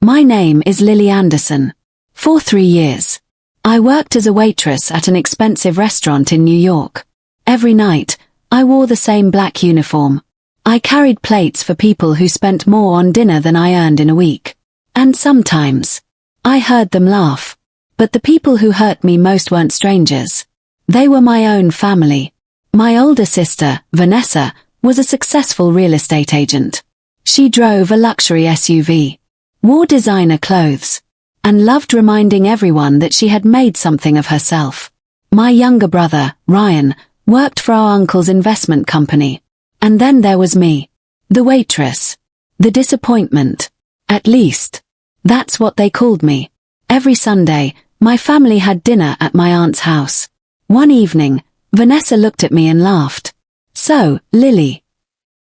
My name is Lily Anderson. For 3 years, I worked as a waitress at an expensive restaurant in New York. Every night, I wore the same black uniform. I carried plates for people who spent more on dinner than I earned in a week. And sometimes, I heard them laugh. But the people who hurt me most weren't strangers. They were my own family. My older sister, Vanessa, was a successful real estate agent. She drove a luxury SUV, wore designer clothes, and loved reminding everyone that she had made something of herself. My younger brother, Ryan, worked for our uncle's investment company. And then there was me, the waitress, the disappointment. At least, that's what they called me. Every Sunday, my family had dinner at my aunt's house. One evening, Vanessa looked at me and laughed. "So, Lily,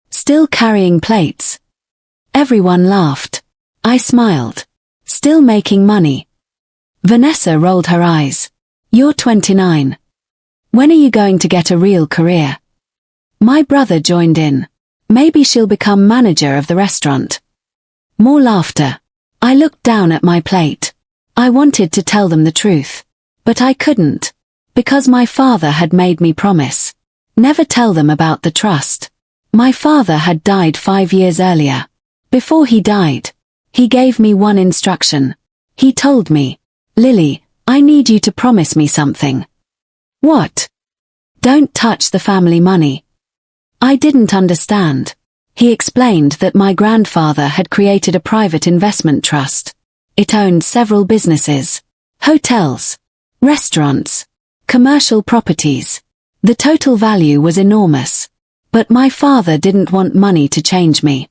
still carrying plates?" Everyone laughed. I smiled. "Still making money?" Vanessa rolled her eyes. "You're 29. When are you going to get a real career?" My brother joined in. "Maybe she'll become manager of the restaurant." More laughter. I looked down at my plate. I wanted to tell them the truth. But I couldn't. Because my father had made me promise. Never tell them about the trust. My father had died 5 years earlier. Before he died, he gave me one instruction. He told me, "Lily, I need you to promise me something." "What?" "Don't touch the family money." I didn't understand. He explained that my grandfather had created a private investment trust. It owned several businesses, hotels, restaurants, commercial properties. The total value was enormous. But my father didn't want money to change me.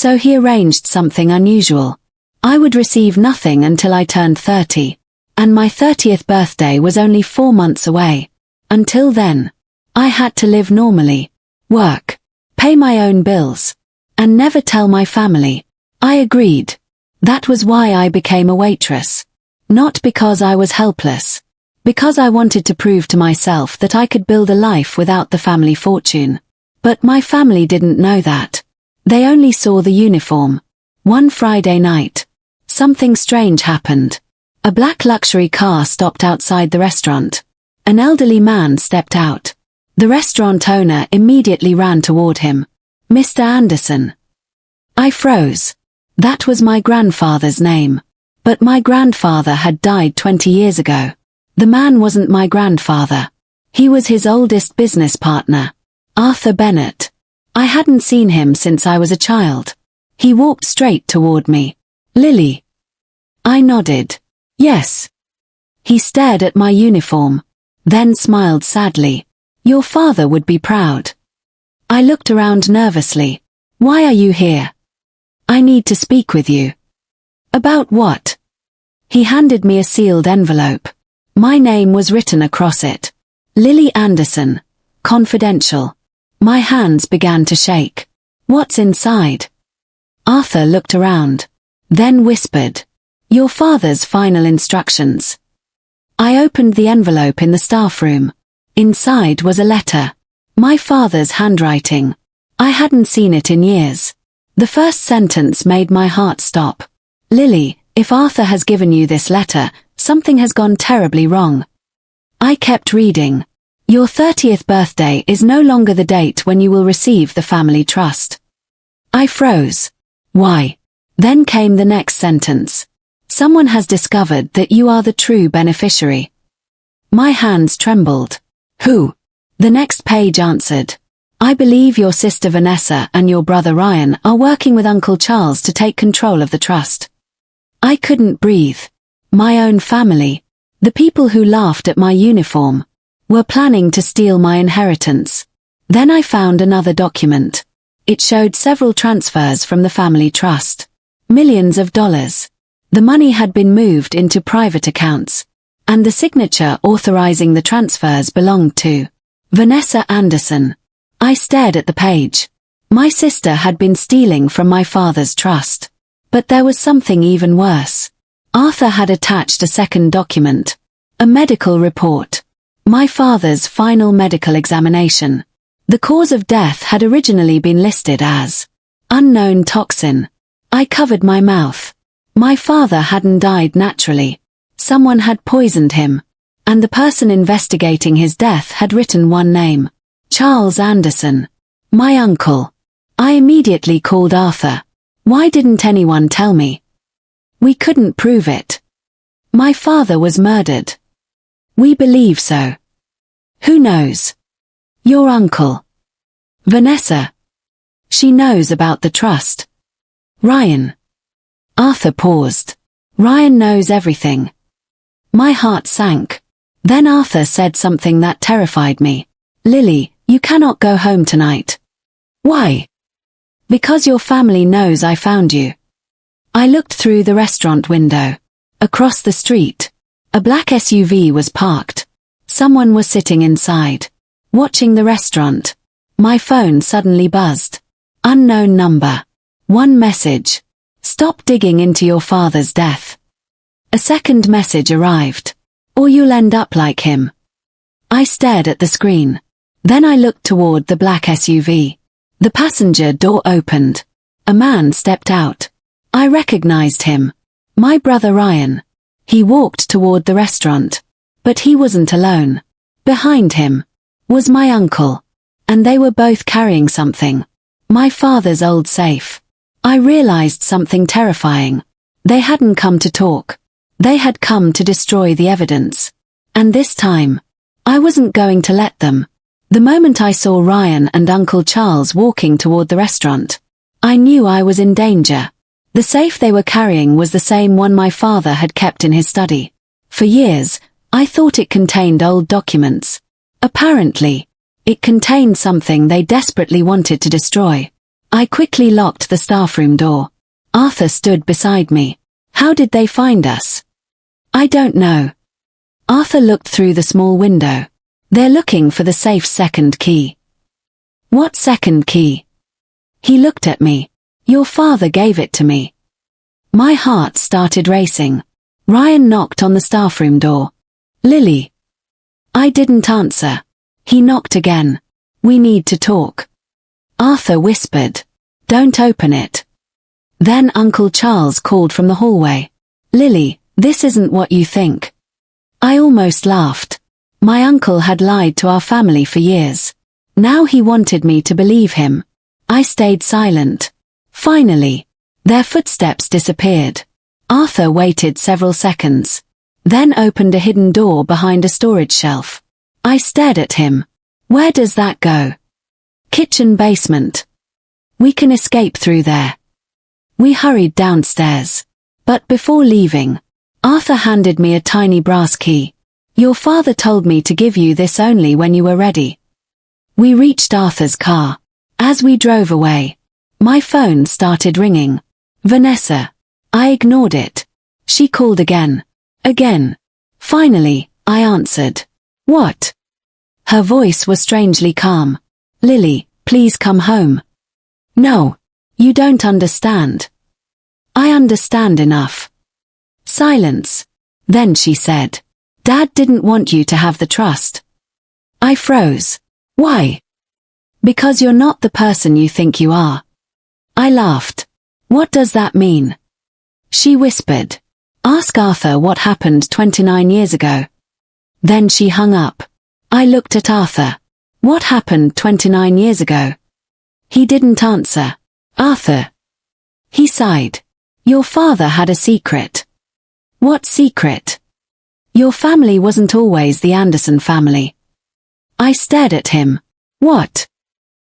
So he arranged something unusual. I would receive nothing until I turned 30. And my 30th birthday was only 4 months away. Until then, I had to live normally, work, pay my own bills, and never tell my family. I agreed. That was why I became a waitress. Not because I was helpless. Because I wanted to prove to myself that I could build a life without the family fortune. But my family didn't know that. They only saw the uniform. One Friday night, something strange happened. A black luxury car stopped outside the restaurant. An elderly man stepped out. The restaurant owner immediately ran toward him. "Mr. Anderson." I froze. That was my grandfather's name. But my grandfather had died 20 years ago. The man wasn't my grandfather. He was his oldest business partner, Arthur Bennett. I hadn't seen him since I was a child. He walked straight toward me. "Lily." I nodded. "Yes." He stared at my uniform, then smiled sadly. "Your father would be proud." I looked around nervously. "Why are you here?" "I need to speak with you." "About what?" He handed me a sealed envelope. My name was written across it. Lily Anderson, confidential. My hands began to shake. "What's inside?" Arthur looked around, then whispered, "Your father's final instructions." I opened the envelope in the staff room. Inside was a letter. My father's handwriting. I hadn't seen it in years. The first sentence made my heart stop. "Lily, if Arthur has given you this letter, something has gone terribly wrong." I kept reading. "Your 30th birthday is no longer the date when you will receive the family trust." I froze. "Why?" Then came the next sentence. "Someone has discovered that you are the true beneficiary." My hands trembled. "Who?" The next page answered. "I believe your sister Vanessa and your brother Ryan are working with Uncle Charles to take control of the trust." I couldn't breathe. My own family, the people who laughed at my uniform, were planning to steal my inheritance. Then I found another document. It showed several transfers from the family trust. Millions of dollars. The money had been moved into private accounts, and the signature authorizing the transfers belonged to Vanessa Anderson. I stared at the page. My sister had been stealing from my father's trust. But there was something even worse. Arthur had attached a second document. A medical report. My father's final medical examination. The cause of death had originally been listed as unknown toxin. I covered my mouth. My father hadn't died naturally. Someone had poisoned him. And the person investigating his death had written one name. Charles Anderson. My uncle. I immediately called Arthur. Why didn't anyone tell me? We couldn't prove it. My father was murdered. We believe so. Who knows? Your uncle. Vanessa. She knows about the trust. Ryan. Arthur paused. Ryan knows everything. My heart sank. Then Arthur said something that terrified me. Lily, you cannot go home tonight. Why? Because your family knows I found you. I looked through the restaurant window. Across the street, a black SUV was parked. Someone was sitting inside, watching the restaurant. My phone suddenly buzzed. Unknown number. One message. Stop digging into your father's death. A second message arrived. Or you'll end up like him. I stared at the screen. Then I looked toward the black SUV. The passenger door opened. A man stepped out. I recognized him. My brother Ryan. He walked toward the restaurant. But he wasn't alone. Behind him was my uncle. And they were both carrying something. My father's old safe. I realized something terrifying. They hadn't come to talk. They had come to destroy the evidence. And this time, I wasn't going to let them. The moment I saw Ryan and Uncle Charles walking toward the restaurant, I knew I was in danger. The safe they were carrying was the same one my father had kept in his study. For years, I thought it contained old documents. Apparently, it contained something they desperately wanted to destroy. I quickly locked the staff room door. Arthur stood beside me. How did they find us? I don't know. Arthur looked through the small window. They're looking for the safe's second key. What second key? He looked at me. Your father gave it to me. My heart started racing. Ryan knocked on the staff room door. Lily. I didn't answer. He knocked again. We need to talk. Arthur whispered. Don't open it. Then Uncle Charles called from the hallway. Lily, this isn't what you think. I almost laughed. My uncle had lied to our family for years. Now he wanted me to believe him. I stayed silent. Finally, their footsteps disappeared. Arthur waited several seconds. Then opened a hidden door behind a storage shelf. I stared at him. Where does that go? Kitchen basement. We can escape through there. We hurried downstairs. But before leaving, Arthur handed me a tiny brass key. Your father told me to give you this only when you were ready. We reached Arthur's car. As we drove away, my phone started ringing. Vanessa. I ignored it. She called again. Again. Finally, I answered. What? Her voice was strangely calm. Lily, please come home. No. You don't understand. I understand enough. Silence. Then she said. Dad didn't want you to have the trust. I froze. Why? Because you're not the person you think you are. I laughed. What does that mean? She whispered. Ask Arthur what happened 29 years ago. Then she hung up. I looked at Arthur. What happened 29 years ago? He didn't answer. Arthur. He sighed. Your father had a secret. What secret? Your family wasn't always the Anderson family. I stared at him. What?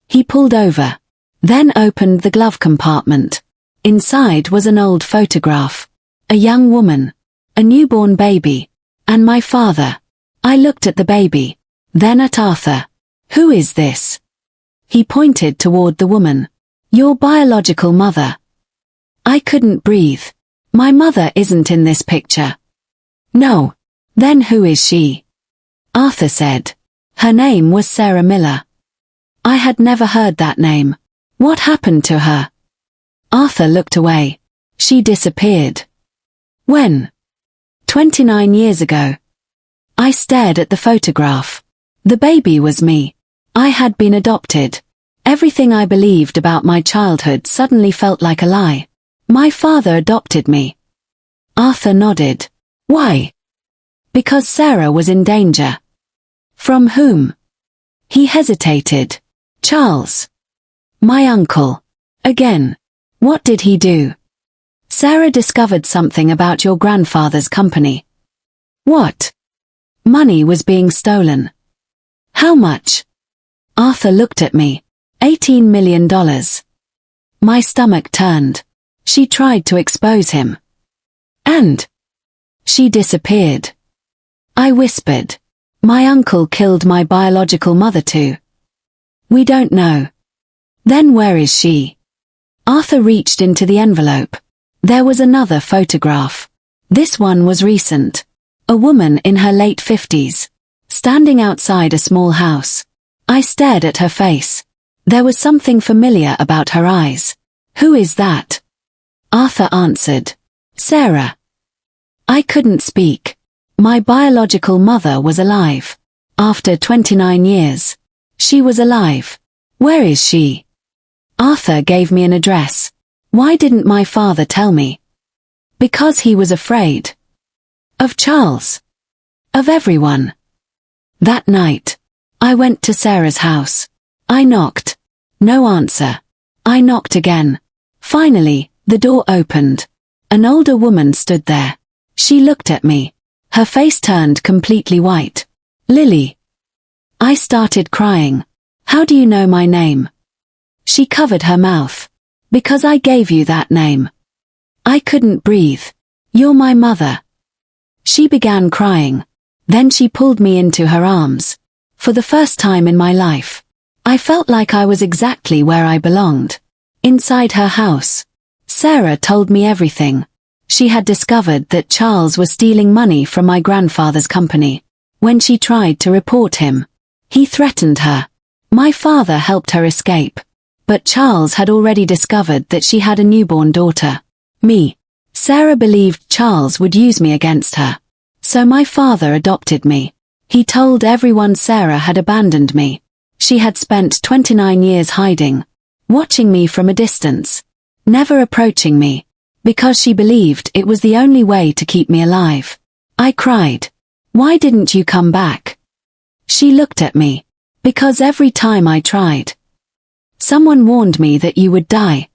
He pulled over. Then opened the glove compartment. Inside was an old photograph. A young woman. A newborn baby. And my father. I looked at the baby. Then at Arthur. Who is this? He pointed toward the woman. Your biological mother. I couldn't breathe. My mother isn't in this picture. No. Then who is she? Arthur said. Her name was Sarah Miller. I had never heard that name. What happened to her? Arthur looked away. She disappeared. When? 29 years ago. I stared at the photograph. The baby was me. I had been adopted. Everything I believed about my childhood suddenly felt like a lie. My father adopted me. Arthur nodded. Why? Because Sarah was in danger. From whom? He hesitated. Charles. My uncle. Again. What did he do? Sarah discovered something about your grandfather's company. What? Money was being stolen. How much? Arthur looked at me. $18 million. My stomach turned. She tried to expose him. And? She disappeared. I whispered. My uncle killed my biological mother too. We don't know. Then where is she? Arthur reached into the envelope. There was another photograph. This one was recent. A woman in her late 50s, standing outside a small house. I stared at her face. There was something familiar about her eyes. Who is that? Arthur answered. Sarah. I couldn't speak. My biological mother was alive. After 29 years. She was alive. Where is she? Arthur gave me an address. Why didn't my father tell me? Because he was afraid. Of Charles. Of everyone. That night, I went to Sarah's house. I knocked. No answer. I knocked again. Finally, the door opened. An older woman stood there. She looked at me. Her face turned completely white. Lily. I started crying. How do you know my name? She covered her mouth. Because I gave you that name. I couldn't breathe. You're my mother. She began crying. Then she pulled me into her arms. For the first time in my life, I felt like I was exactly where I belonged. Inside her house. Sarah told me everything. She had discovered that Charles was stealing money from my grandfather's company. When she tried to report him, he threatened her. My father helped her escape. But Charles had already discovered that she had a newborn daughter. Me. Sarah believed Charles would use me against her. So my father adopted me. He told everyone Sarah had abandoned me. She had spent 29 years hiding, watching me from a distance, never approaching me, because she believed it was the only way to keep me alive. I cried. Why didn't you come back? She looked at me. Because every time I tried, someone warned me that you would die.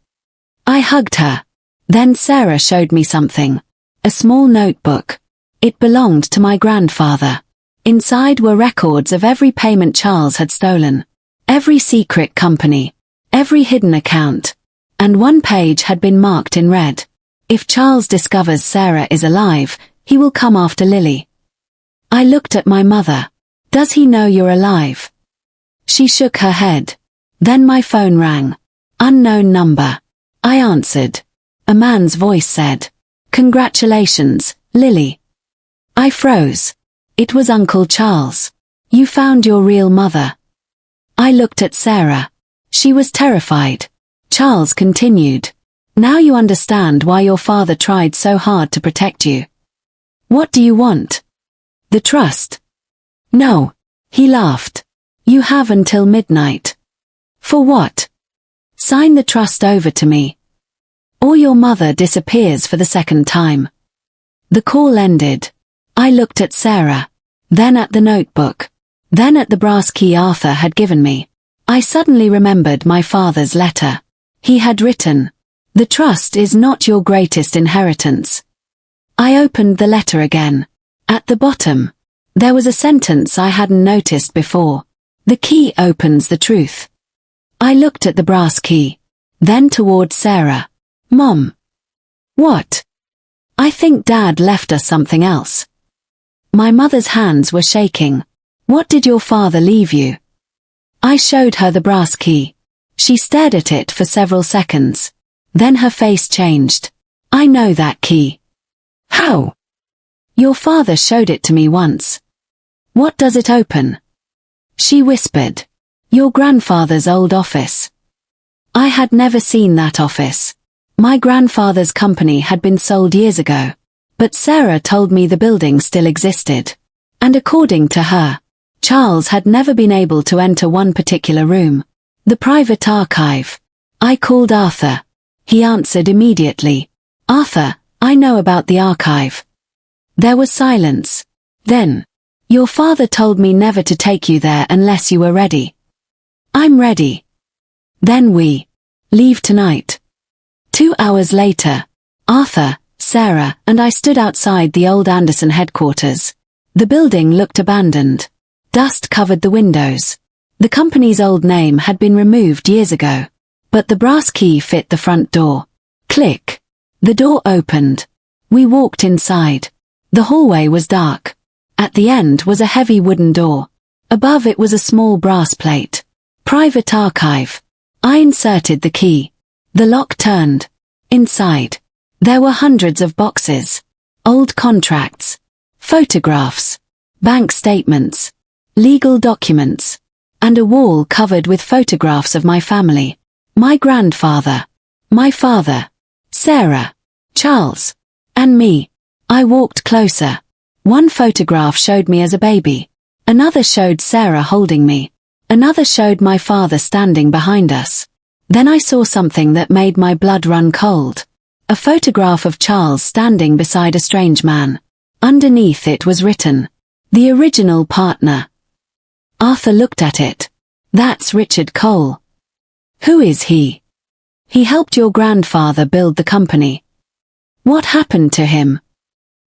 I hugged her. Then Sarah showed me something. A small notebook. It belonged to my grandfather. Inside were records of every payment Charles had stolen. Every secret company. Every hidden account. And one page had been marked in red. If Charles discovers Sarah is alive, he will come after Lily. I looked at my mother. Does he know you're alive? She shook her head. Then my phone rang. Unknown number. I answered. A man's voice said, "Congratulations, Lily." I froze. It was Uncle Charles. You found your real mother. I looked at Sarah. She was terrified. Charles continued. Now you understand why your father tried so hard to protect you. What do you want? The trust? No. He laughed. You have until midnight. For what? Sign the trust over to me. Or your mother disappears for the second time. The call ended. I looked at Sarah. Then at the notebook. Then at the brass key Arthur had given me. I suddenly remembered my father's letter. He had written, "The trust is not your greatest inheritance." I opened the letter again. At the bottom, there was a sentence I hadn't noticed before. The key opens the truth. I looked at the brass key. Then toward Sarah. Mom. What? I think Dad left us something else. My mother's hands were shaking. What did your father leave you? I showed her the brass key. She stared at it for several seconds. Then her face changed. I know that key. How? Your father showed it to me once. What does it open? She whispered. Your grandfather's old office. I had never seen that office. My grandfather's company had been sold years ago. But Sarah told me the building still existed. And according to her, Charles had never been able to enter one particular room. The private archive. I called Arthur. He answered immediately. Arthur, I know about the archive. There was silence. Then, your father told me never to take you there unless you were ready. I'm ready. Then we leave tonight. 2 hours later, Arthur, Sarah, and I stood outside the old Anderson headquarters. The building looked abandoned. Dust covered the windows. The company's old name had been removed years ago. But the brass key fit the front door. Click. The door opened. We walked inside. The hallway was dark. At the end was a heavy wooden door. Above it was a small brass plate. Private archive. I inserted the key. The lock turned. Inside, there were hundreds of boxes. Old contracts. Photographs. Bank statements. Legal documents. And a wall covered with photographs of my family. My grandfather. My father. Sarah. Charles. And me. I walked closer. One photograph showed me as a baby. Another showed Sarah holding me. Another showed my father standing behind us. Then I saw something that made my blood run cold. A photograph of Charles standing beside a strange man. Underneath it was written, "The original partner." Arthur looked at it. "That's Richard Cole." "Who is he?" "He helped your grandfather build the company." "What happened to him?"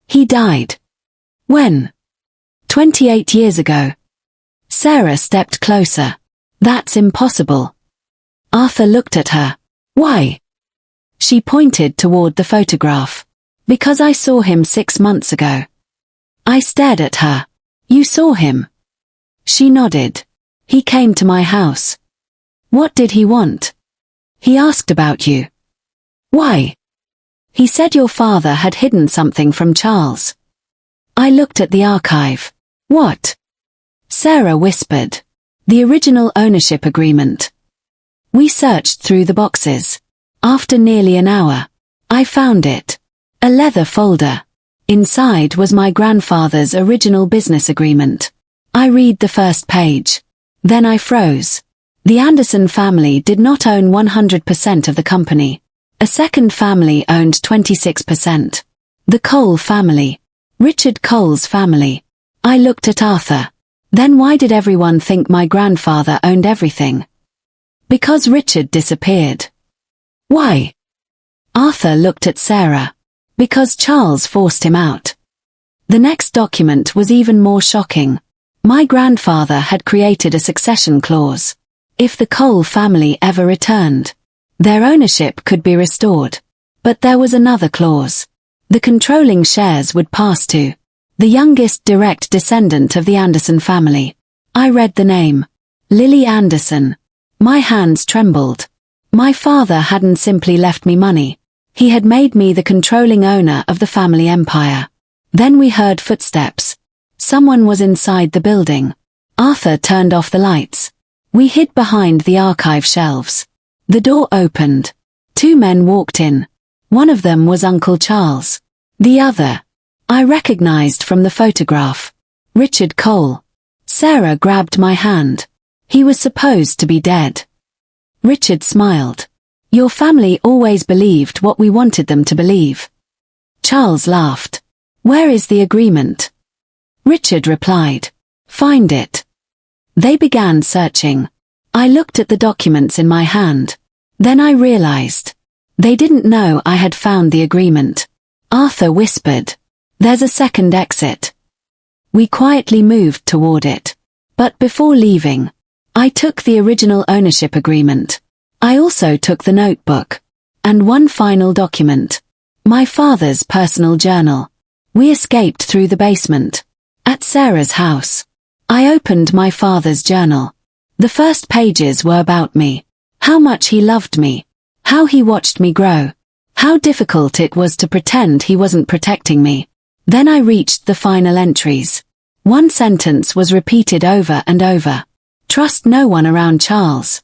"He died." "When?" 28 years ago. Sarah stepped closer. "That's impossible." Arthur looked at her. "Why?" She pointed toward the photograph. "Because I saw him 6 months ago." I stared at her. "You saw him?" She nodded. "He came to my house." "What did he want?" "He asked about you." "Why?" "He said your father had hidden something from Charles." I looked at the archive. "What?" Sarah whispered. "The original ownership agreement." We searched through the boxes. After nearly an hour, I found it. A leather folder. Inside was my grandfather's original business agreement. I read the first page. Then I froze. The Anderson family did not own 100% of the company. A second family owned 26%. The Cole family. Richard Cole's family. I looked at Arthur. Then why did everyone think my grandfather owned everything? Because Richard disappeared. Why? Arthur looked at Sarah. Because Charles forced him out. The next document was even more shocking. My grandfather had created a succession clause. If the Cole family ever returned, their ownership could be restored. But there was another clause. The controlling shares would pass to the youngest direct descendant of the Anderson family. I read the name. Lily Anderson. My hands trembled. My father hadn't simply left me money. He had made me the controlling owner of the family empire. Then we heard footsteps. Someone was inside the building. Arthur turned off the lights. We hid behind the archive shelves. The door opened. 2 men walked in. One of them was Uncle Charles. The other, I recognized from the photograph. Richard Cole. Sarah grabbed my hand. He was supposed to be dead. Richard smiled. Your family always believed what we wanted them to believe. Charles laughed. Where is the agreement? Richard replied. Find it. They began searching. I looked at the documents in my hand. Then I realized. They didn't know I had found the agreement. Arthur whispered. There's a second exit. We quietly moved toward it. But before leaving, I took the original ownership agreement. I also took the notebook. And one final document. My father's personal journal. We escaped through the basement. At Sarah's house. I opened my father's journal. The first pages were about me. How much he loved me. How he watched me grow. How difficult it was to pretend he wasn't protecting me. Then I reached the final entries. One sentence was repeated over and over. Trust no one around Charles.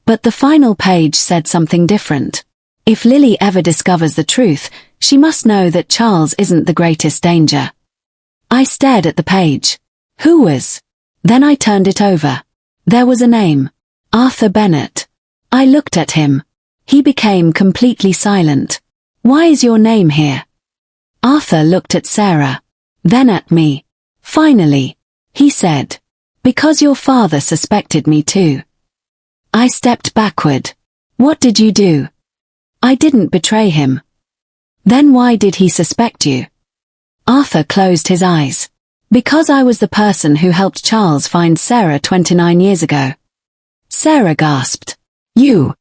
But the final page said something different. If Lily ever discovers the truth, she must know that Charles isn't the greatest danger. I stared at the page. Who was? Then I turned it over. There was a name. Arthur Bennett. I looked at him. He became completely silent. Why is your name here? Arthur looked at Sarah. Then at me. Finally, he said. Because your father suspected me too. I stepped backward. What did you do? I didn't betray him. Then why did he suspect you? Arthur closed his eyes. Because I was the person who helped Charles find Sarah 29 years ago. Sarah gasped. You?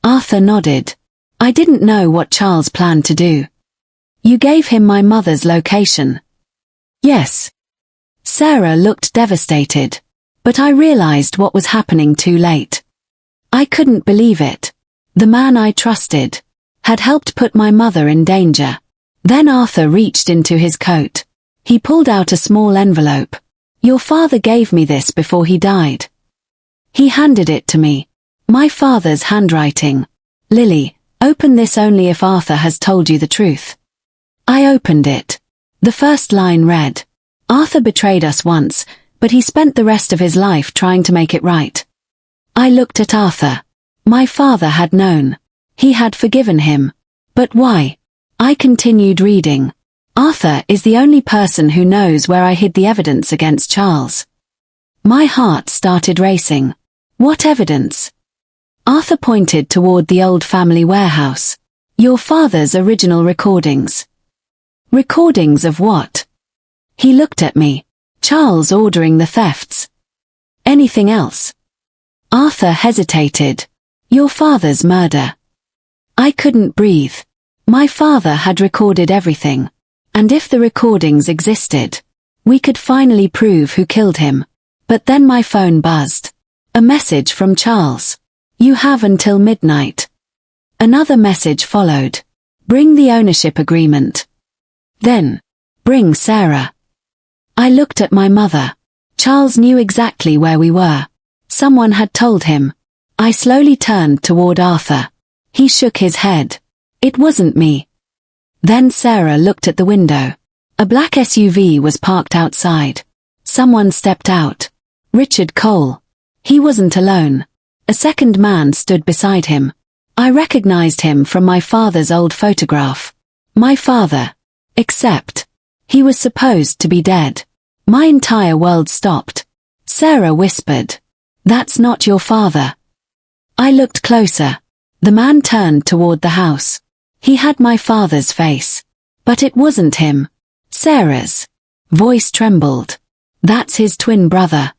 Arthur nodded. I didn't know what Charles planned to do. You gave him my mother's location. Yes. Sarah looked devastated. But I realized what was happening too late. I couldn't believe it. The man I trusted had helped put my mother in danger. Then Arthur reached into his coat. He pulled out a small envelope. Your father gave me this before he died. He handed it to me. My father's handwriting. Lily, open this only if Arthur has told you the truth. I opened it. The first line read, Arthur betrayed us once, but he spent the rest of his life trying to make it right. I looked at Arthur. My father had known. He had forgiven him. But why? I continued reading. Arthur is the only person who knows where I hid the evidence against Charles. My heart started racing. What evidence? Arthur pointed toward the old family warehouse. Your father's original recordings. Recordings of what? He looked at me. Charles ordering the thefts. Anything else? Arthur hesitated. Your father's murder. I couldn't breathe. My father had recorded everything. And if the recordings existed, we could finally prove who killed him. But then my phone buzzed. A message from Charles. You have until midnight. Another message followed. Bring the ownership agreement. Then, bring Sarah. I looked at my mother. Charles knew exactly where we were. Someone had told him. I slowly turned toward Arthur. He shook his head. It wasn't me. Then Sarah looked at the window. A black SUV was parked outside. Someone stepped out. Richard Cole. He wasn't alone. A second man stood beside him. I recognized him from my father's old photograph. My father. Except, he was supposed to be dead. My entire world stopped. Sarah whispered. That's not your father. I looked closer. The man turned toward the house. He had my father's face. But it wasn't him. Sarah's voice trembled. That's his twin brother.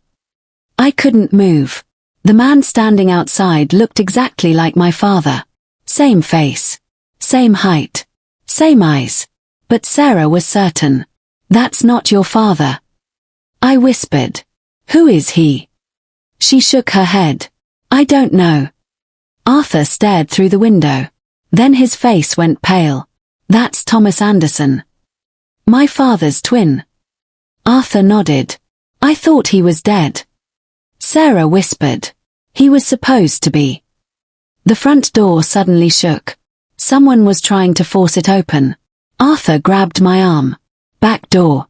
I couldn't move. The man standing outside looked exactly like my father. Same face. Same height. Same eyes. But Sarah was certain. That's not your father. I whispered. Who is he? She shook her head. I don't know. Arthur stared through the window. Then his face went pale. That's Thomas Anderson. My father's twin. Arthur nodded. I thought he was dead. Sarah whispered. He was supposed to be. The front door suddenly shook. Someone was trying to force it open. Arthur grabbed my arm. Back door.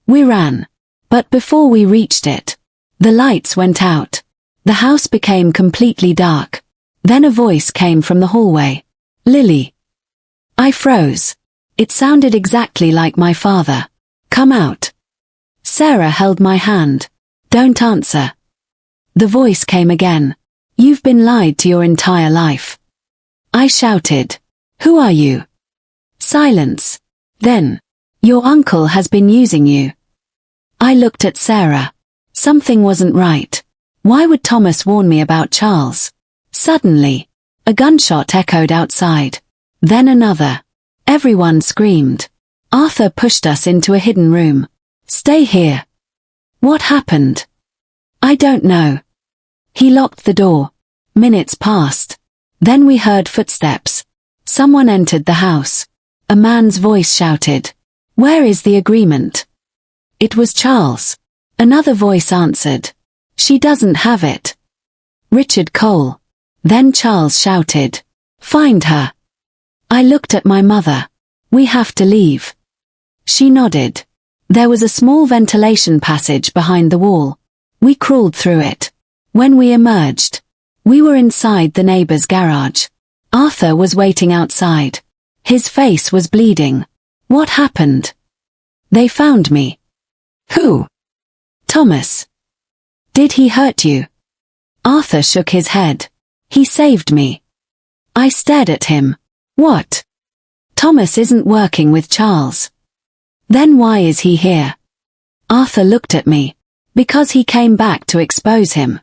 We ran. But before we reached it, the lights went out. The house became completely dark. Then a voice came from the hallway. Lily. I froze. It sounded exactly like my father. Come out. Sarah held my hand. Don't answer. The voice came again. You've been lied to your entire life. I shouted. Who are you? Silence. Then. Your uncle has been using you. I looked at Sarah. Something wasn't right. Why would Thomas warn me about Charles? Suddenly, a gunshot echoed outside. Then another. Everyone screamed. Arthur pushed us into a hidden room. Stay here. What happened? I don't know. He locked the door. Minutes passed. Then we heard footsteps. Someone entered the house. A man's voice shouted. Where is the agreement? It was Charles. Another voice answered. She doesn't have it. Richard Cole. Then Charles shouted. Find her. I looked at my mother. We have to leave. She nodded. There was a small ventilation passage behind the wall. We crawled through it. When we emerged, we were inside the neighbor's garage. Arthur was waiting outside. His face was bleeding. What happened? They found me. Who? Thomas. Did he hurt you? Arthur shook his head. He saved me. I stared at him. What? Thomas isn't working with Charles. Then why is he here? Arthur looked at me. Because he came back to expose him.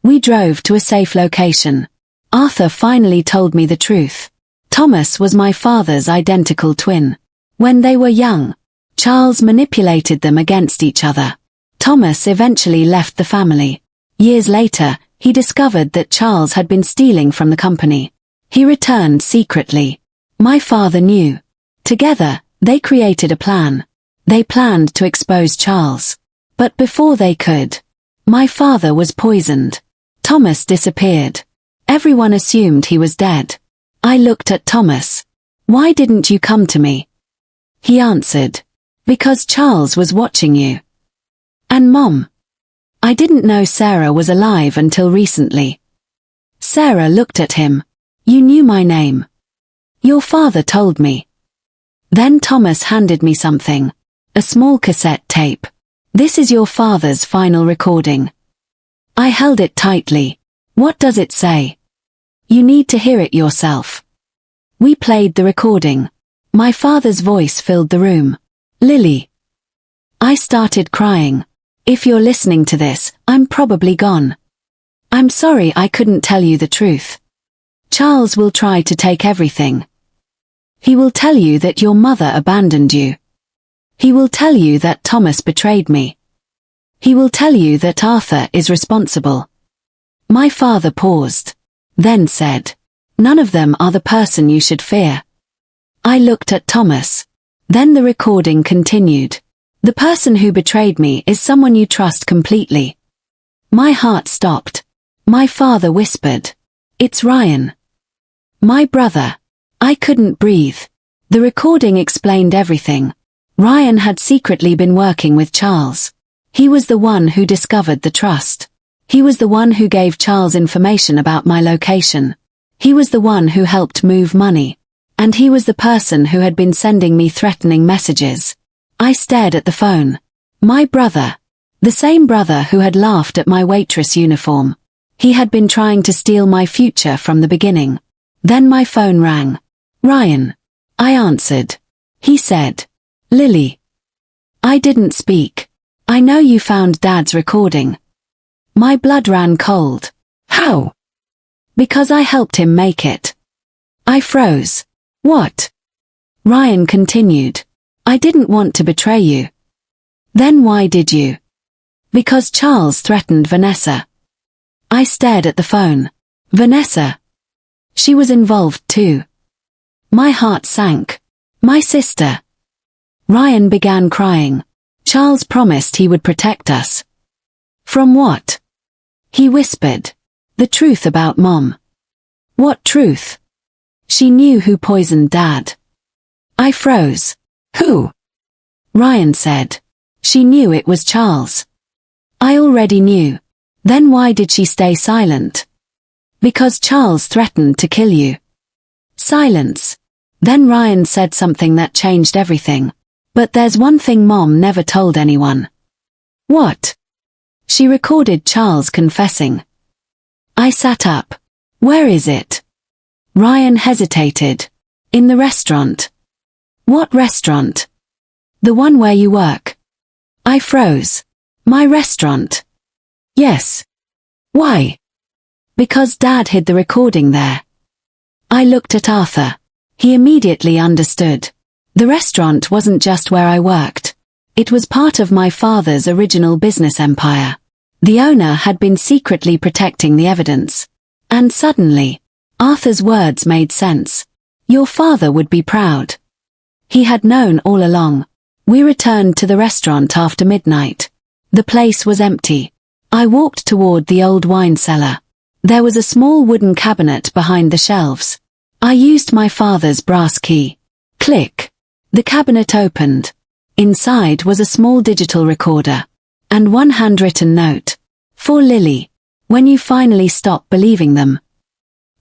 We drove to a safe location. Arthur finally told me the truth. Thomas was my father's identical twin. When they were young, Charles manipulated them against each other. Thomas eventually left the family. Years later, he discovered that Charles had been stealing from the company. He returned secretly. My father knew. Together, they created a plan. They planned to expose Charles. But before they could, my father was poisoned. Thomas disappeared. Everyone assumed he was dead. I looked at Thomas. Why didn't you come to me? He answered. Because Charles was watching you. And Mom. I didn't know Sarah was alive until recently. Sarah looked at him. You knew my name. Your father told me. Then Thomas handed me something. A small cassette tape. This is your father's final recording. I held it tightly. What does it say? You need to hear it yourself. We played the recording. My father's voice filled the room. Lily. I started crying. If you're listening to this, I'm probably gone. I'm sorry I couldn't tell you the truth. Charles will try to take everything. He will tell you that your mother abandoned you. He will tell you that Thomas betrayed me. He will tell you that Arthur is responsible. My father paused. Then said, none of them are the person you should fear. I looked at Thomas. Then the recording continued. The person who betrayed me is someone you trust completely. My heart stopped. My father whispered. It's Ryan. My brother. I couldn't breathe. The recording explained everything. Ryan had secretly been working with Charles. He was the one who discovered the trust. He was the one who gave Charles information about my location. He was the one who helped move money. And he was the person who had been sending me threatening messages. I stared at the phone. My brother. The same brother who had laughed at my waitress uniform. He had been trying to steal my future from the beginning. Then my phone rang. Ryan. I answered. He said. Lily. I didn't speak. I know you found Dad's recording. My blood ran cold. How? Because I helped him make it. I froze. What? Ryan continued. I didn't want to betray you. Then why did you? Because Charles threatened Vanessa. I stared at the phone. Vanessa. She was involved too. My heart sank. My sister. Ryan began crying. Charles promised he would protect us. From what? He whispered. The truth about Mom. What truth? She knew who poisoned Dad. I froze. Who? Ryan said. She knew it was Charles. I already knew. Then why did she stay silent? Because Charles threatened to kill you. Silence. Then Ryan said something that changed everything. But there's one thing Mom never told anyone. What? She recorded Charles confessing. I sat up. Where is it? Ryan hesitated. In the restaurant. What restaurant? The one where you work. I froze. My restaurant. Yes. Why? Because Dad hid the recording there. I looked at Arthur. He immediately understood. The restaurant wasn't just where I worked. It was part of my father's original business empire. The owner had been secretly protecting the evidence. And suddenly, Arthur's words made sense. Your father would be proud. He had known all along. We returned to the restaurant after midnight. The place was empty. I walked toward the old wine cellar. There was a small wooden cabinet behind the shelves. I used my father's brass key. Click. The cabinet opened. Inside was a small digital recorder. And one handwritten note. For Lily. When you finally stop believing them.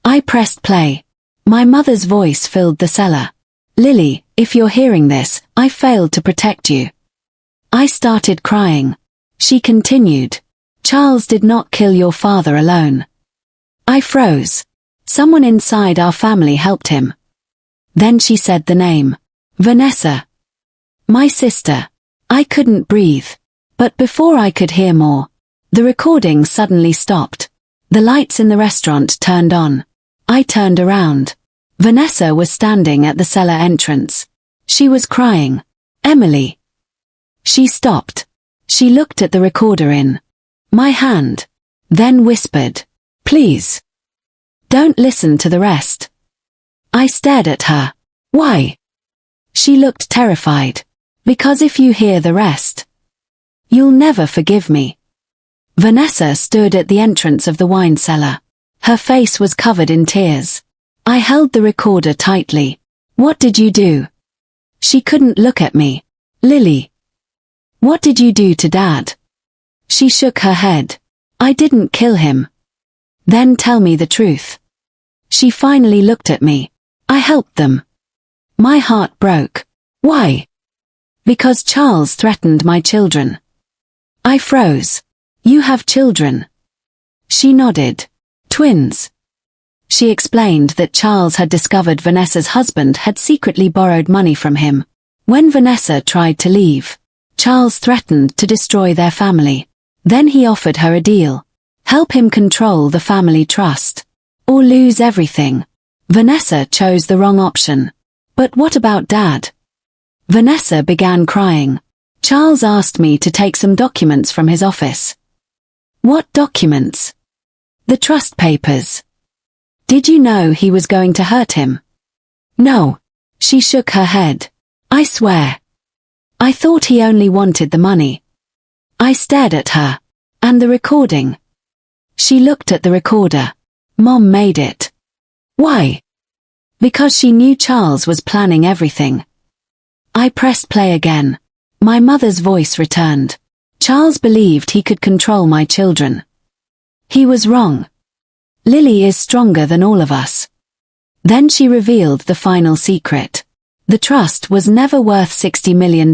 I pressed play. My mother's voice filled the cellar. Lily, if you're hearing this, I failed to protect you. I started crying. She continued. Charles did not kill your father alone. I froze. Someone inside our family helped him. Then she said the name. Vanessa. My sister. I couldn't breathe. But before I could hear more, the recording suddenly stopped. The lights in the restaurant turned on. I turned around. Vanessa was standing at the cellar entrance. She was crying. Emily. She stopped. She looked at the recorder in my hand. Then whispered, please. Don't listen to the rest. I stared at her. Why? She looked terrified. Because if you hear the rest, you'll never forgive me. Vanessa stood at the entrance of the wine cellar. Her face was covered in tears. I held the recorder tightly. What did you do? She couldn't look at me. Lily. What did you do to Dad? She shook her head. I didn't kill him. Then tell me the truth. She finally looked at me. I helped them. My heart broke. Why? Because Charles threatened my children. I froze. You have children? She nodded. Twins. She explained that Charles had discovered Vanessa's husband had secretly borrowed money from him. When Vanessa tried to leave, Charles threatened to destroy their family. Then he offered her a deal. Help him control the family trust. Or lose everything. Vanessa chose the wrong option. But what about Dad? Vanessa began crying. Charles asked me to take some documents from his office. What documents? The trust papers. Did you know he was going to hurt him? No. She shook her head. I swear. I thought he only wanted the money. I stared at her. And the recording. She looked at the recorder. Mom made it. Why? Because she knew Charles was planning everything. I pressed play again. My mother's voice returned. Charles believed he could control my children. He was wrong. Lily is stronger than all of us. Then she revealed the final secret. The trust was never worth $60 million.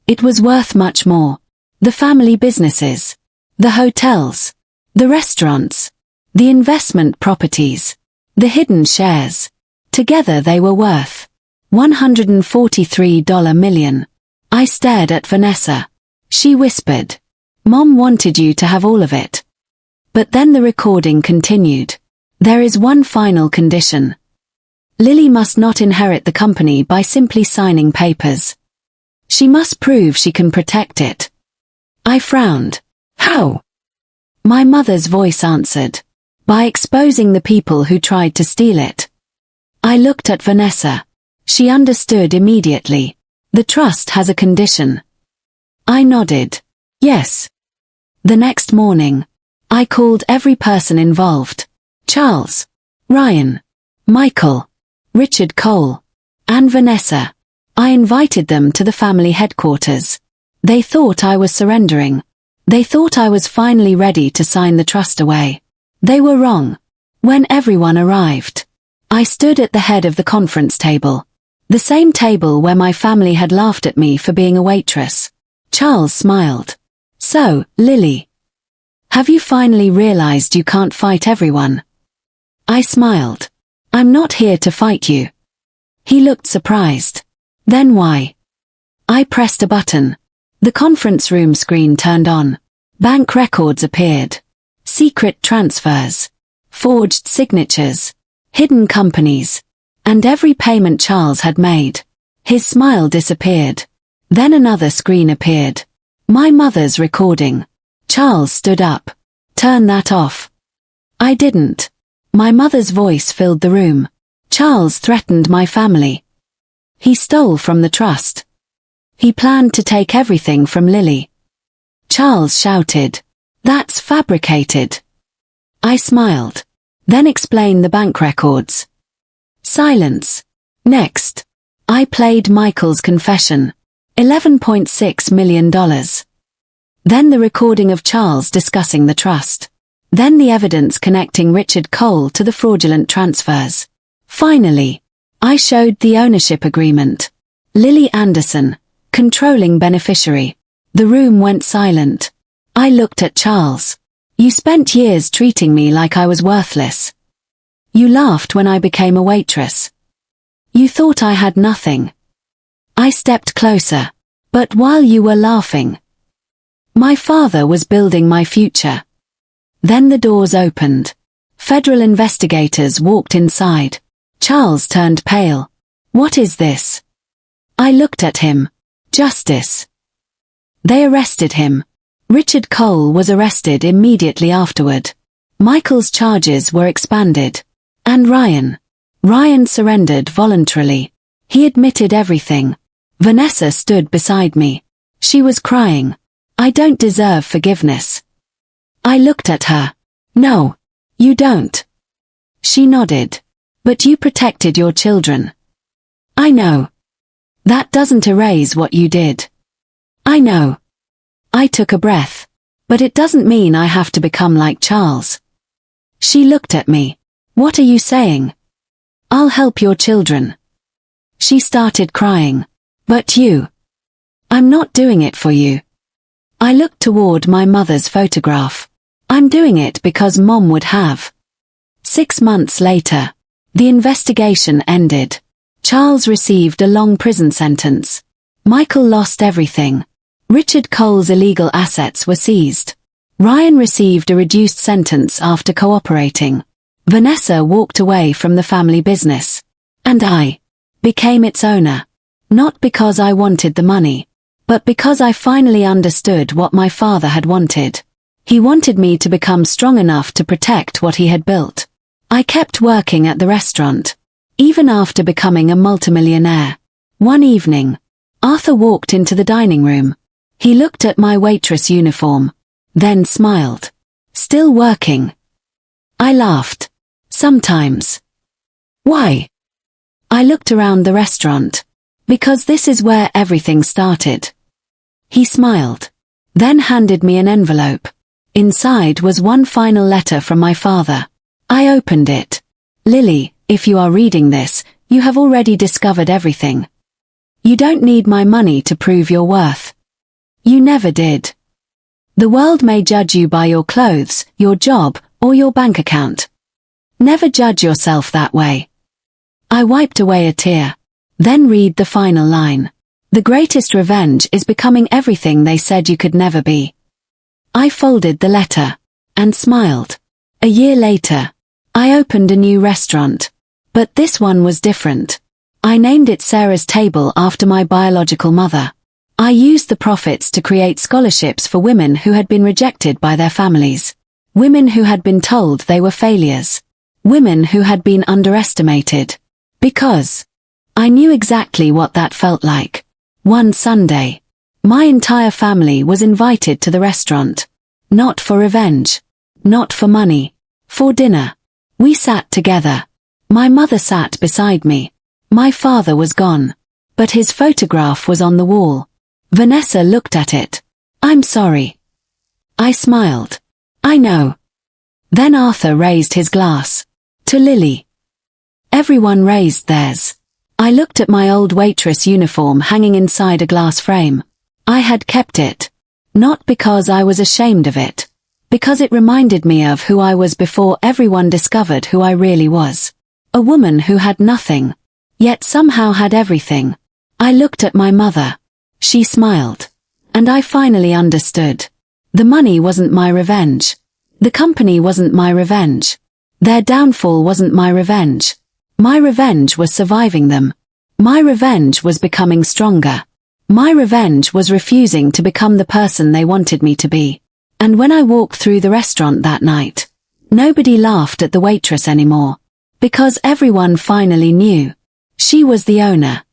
It was worth much more. The family businesses. The hotels. The restaurants. The investment properties. The hidden shares. Together they were worth $143 million. I stared at Vanessa. She whispered. Mom wanted you to have all of it. But then the recording continued. There is one final condition. Lily must not inherit the company by simply signing papers. She must prove she can protect it. I frowned. How? My mother's voice answered. By exposing the people who tried to steal it. I looked at Vanessa. She understood immediately. The trust has a condition. I nodded. Yes. The next morning, I called every person involved. Charles, Ryan, Michael, Richard Cole, and Vanessa. I invited them to the family headquarters. They thought I was surrendering. They thought I was finally ready to sign the trust away. They were wrong. When everyone arrived, I stood at the head of the conference table. The same table where my family had laughed at me for being a waitress. Charles smiled. So, Lily. Have you finally realized you can't fight everyone? I smiled. I'm not here to fight you. He looked surprised. Then why? I pressed a button. The conference room screen turned on. Bank records appeared. Secret transfers. Forged signatures. Hidden companies. And every payment Charles had made. His smile disappeared. Then another screen appeared. My mother's recording. Charles stood up. Turn that off. I didn't. My mother's voice filled the room. Charles threatened my family. He stole from the trust. He planned to take everything from Lily. Charles shouted. That's fabricated. I smiled. Then explain the bank records. Silence. Next. I played Michael's confession. $11.6 million. Then the recording of Charles discussing the trust. Then the evidence connecting Richard Cole to the fraudulent transfers. Finally, I showed the ownership agreement. Lily Anderson, controlling beneficiary. The room went silent. I looked at Charles. You spent years treating me like I was worthless. You laughed when I became a waitress. You thought I had nothing. I stepped closer. But while you were laughing, my father was building my future. Then the doors opened. Federal investigators walked inside. Charles turned pale. What is this? I looked at him. Justice. They arrested him. Richard Cole was arrested immediately afterward. Michael's charges were expanded. And Ryan. Ryan surrendered voluntarily. He admitted everything. Vanessa stood beside me. She was crying. I don't deserve forgiveness. I looked at her. No, you don't. She nodded. But you protected your children. I know. That doesn't erase what you did. I know. I took a breath. But it doesn't mean I have to become like Charles. She looked at me. What are you saying? I'll help your children. She started crying. But you. I'm not doing it for you. I looked toward my mother's photograph. I'm doing it because Mom would have. 6 months later, the investigation ended. Charles received a long prison sentence. Michael lost everything. Richard Cole's illegal assets were seized. Ryan received a reduced sentence after cooperating. Vanessa walked away from the family business. And I became its owner. Not because I wanted the money, but because I finally understood what my father had wanted. He wanted me to become strong enough to protect what he had built. I kept working at the restaurant, even after becoming a multimillionaire. One evening, Arthur walked into the dining room. He looked at my waitress uniform, then smiled. Still working? I laughed. Sometimes. Why? I looked around the restaurant. Because this is where everything started. He smiled. Then handed me an envelope. Inside was one final letter from my father. I opened it. Lily, if you are reading this, you have already discovered everything. You don't need my money to prove your worth. You never did. The world may judge you by your clothes, your job, or your bank account. Never judge yourself that way. I wiped away a tear. Then read the final line. The greatest revenge is becoming everything they said you could never be. I folded the letter and smiled. A year later, I opened a new restaurant. But this one was different. I named it Sarah's Table after my biological mother. I used the profits to create scholarships for women who had been rejected by their families. Women who had been told they were failures. Women who had been underestimated. Because I knew exactly what that felt like. One Sunday, my entire family was invited to the restaurant. Not for revenge. Not for money. For dinner. We sat together. My mother sat beside me. My father was gone. But his photograph was on the wall. Vanessa looked at it. I'm sorry. I smiled. I know. Then Arthur raised his glass. To Lily. Everyone raised theirs. I looked at my old waitress uniform hanging inside a glass frame. I had kept it. Not because I was ashamed of it. Because it reminded me of who I was before everyone discovered who I really was. A woman who had nothing, yet somehow had everything. I looked at my mother. She smiled. And I finally understood. The money wasn't my revenge. The company wasn't my revenge. Their downfall wasn't my revenge. My revenge was surviving them. My revenge was becoming stronger. My revenge was refusing to become the person they wanted me to be. And when I walked through the restaurant that night, nobody laughed at the waitress anymore. Because everyone finally knew. She was the owner.